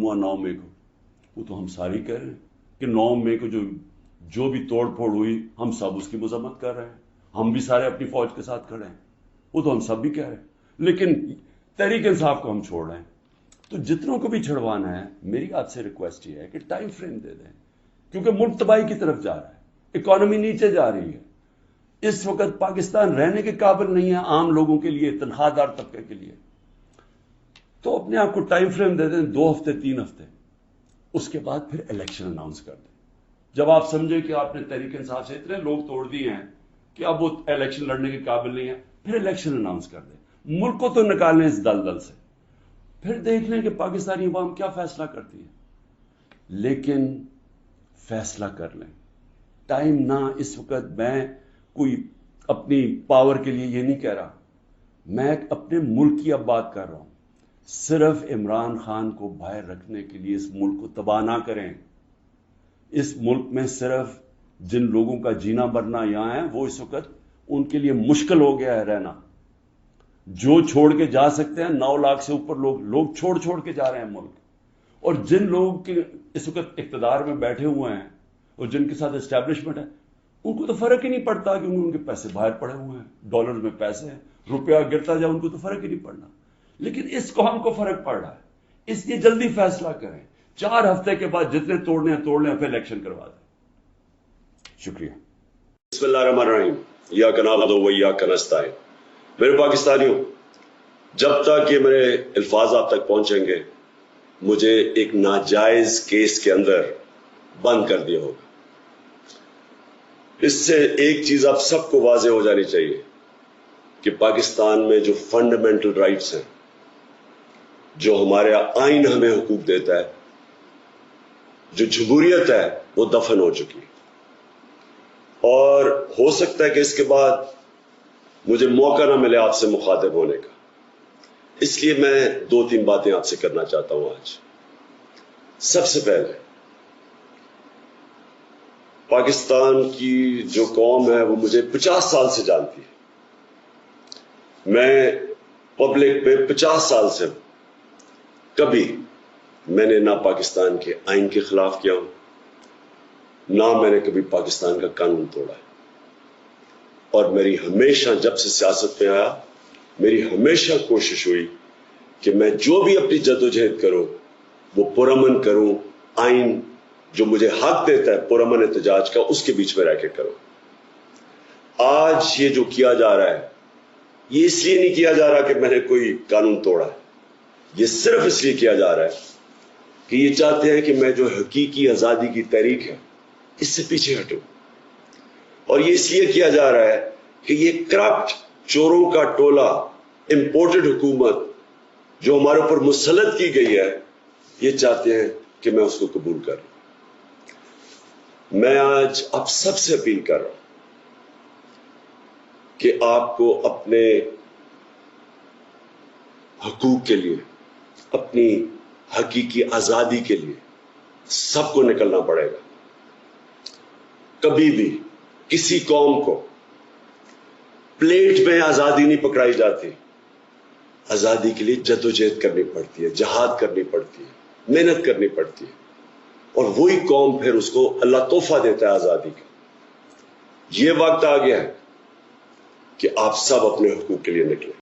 हुआ 9 मई को, वो तो हम सारी कह रहे हैं कि 9 मई को जो भी तोड़ फोड़ हुई, हम सब उसकी मजम्मत कर रहे हैं, हम भी सारे अपनी फौज के साथ खड़े हैं, वो तो हम सब भी कह रहे हैं, लेकिन तहरीक इंसाफ को हम छोड़ रहे हैं। तो जितनों को भी छुड़वाना है, मेरी आपसे रिक्वेस्ट ये है कि टाइम फ्रेम दे दें, क्योंकि मुल्क तबाही की तरफ जा रहा है, इकोनॉमी नीचे जा रही है। इस वक्त पाकिस्तान रहने के काबिल नहीं है आम लोगों के लिए, तनख्वाहदार तबके के लिए। तो अपने आप को टाइम फ्रेम दे दें, 2 हफ्ते 3 हफ्ते, उसके बाद फिर इलेक्शन अनाउंस कर दें। जब आप समझे कि आपने तहरीक इंसाफ से इतने लोग तोड़ दिए हैं कि अब वो इलेक्शन लड़ने के काबिल नहीं है, फिर इलेक्शन अनाउंस कर दें। मुल्क को तो निकालें इस दलदल से, फिर देख लें कि पाकिस्तानी अवाम क्या फैसला करती है, लेकिन फैसला कर लें। टाइम ना, इस वक्त मैं कोई अपनी पावर के लिए ये नहीं कह रहा, मैं अपने मुल्क की अब बात कर रहा हूं। सिर्फ इमरान खान को बाहर रखने के लिए इस मुल्क को तबाह ना करें। इस मुल्क में सिर्फ जिन लोगों का जीना मरना यहां है, वो इस वक्त उनके लिए मुश्किल हो गया है रहना। जो छोड़ के जा सकते हैं, 9 लाख से ऊपर लोग छोड़ के जा रहे हैं मुल्क। और जिन लोगों के इस वक्त इख्तिदार में बैठे हुए हैं और जिनके साथ एस्टैब्लिशमेंट है, उनको तो फर्क ही नहीं पड़ता, क्योंकि उनके पैसे बाहर पड़े हुए हैं, डॉलर में पैसे हैं, रुपया गिरता जाए उनको तो फर्क ही नहीं पड़ना। लेकिन इस कौम को फर्क पड़ रहा है, इसलिए जल्दी फैसला करें। 4 हफ्ते के बाद जितने तोड़ने हैं तोड़ लें, फिर इलेक्शन करवा दें। शुक्रिया। बिस्मिल्लाहिर्रहमानिर्रहीम, इय्याका नअबुदु व इय्याका नस्तईन। मेरे पाकिस्तानियों, जब तक ये मेरे अल्फाज आप तक पहुंचेंगे, मुझे एक नाजायज केस के अंदर बंद कर दिया होगा। इससे एक चीज आप सबको वाज़े हो जानी चाहिए कि पाकिस्तान में जो फंडामेंटल राइट्स हैं, जो हमारे आइन हमें हुकूक देता है, जो जमहूरियत है, वो दफन हो चुकी है। और हो सकता है कि इसके बाद मुझे मौका ना मिले आपसे मुखातिब होने का, इसलिए मैं 2-3 बातें आपसे करना चाहता हूं आज। सबसे पहले, पाकिस्तान की जो कौम है वो मुझे 50 साल से जानती है। मैं पब्लिक पे 50 साल से हूं। कभी मैंने ना पाकिस्तान के आइन के खिलाफ किया हूं, ना मैंने कभी पाकिस्तान का कानून तोड़ा है। और मेरी हमेशा, जब से सियासत में आया, मेरी हमेशा कोशिश हुई कि मैं जो भी अपनी जद्दोजहद करूं, वो पुरअमन करूं, आइन जो मुझे हक देता है पुरअमन एहतजाज का, उसके बीच में रह के करूं। आज ये जो किया जा रहा है, ये इसलिए नहीं किया जा रहा कि मैंने कोई कानून तोड़ा है, ये सिर्फ इसलिए किया जा रहा है कि ये चाहते हैं कि मैं जो हकीकी आजादी की तहरीक है, इससे पीछे हटूं। और ये इसलिए किया जा रहा है कि ये करप्ट चोरों का टोला, इंपोर्टेड हुकूमत जो हमारे ऊपर मुसल्लत की गई है, ये चाहते हैं कि मैं उसको कबूल करूं। मैं आज आप सबसे अपील कर रहा हूं कि आपको अपने हकूक के लिए, अपनी हकीकी आजादी के लिए सबको निकलना पड़ेगा। कभी भी किसी कौम को प्लेट में आजादी नहीं पकड़ाई जाती। आजादी के लिए जद्दोजहद करनी पड़ती है, जहाद करनी पड़ती है, मेहनत करनी पड़ती है, और वही कौम फिर उसको अल्लाह तोहफा देता है आजादी का। ये वक्त आ गया है कि आप सब अपने हुकूक के लिए निकलें।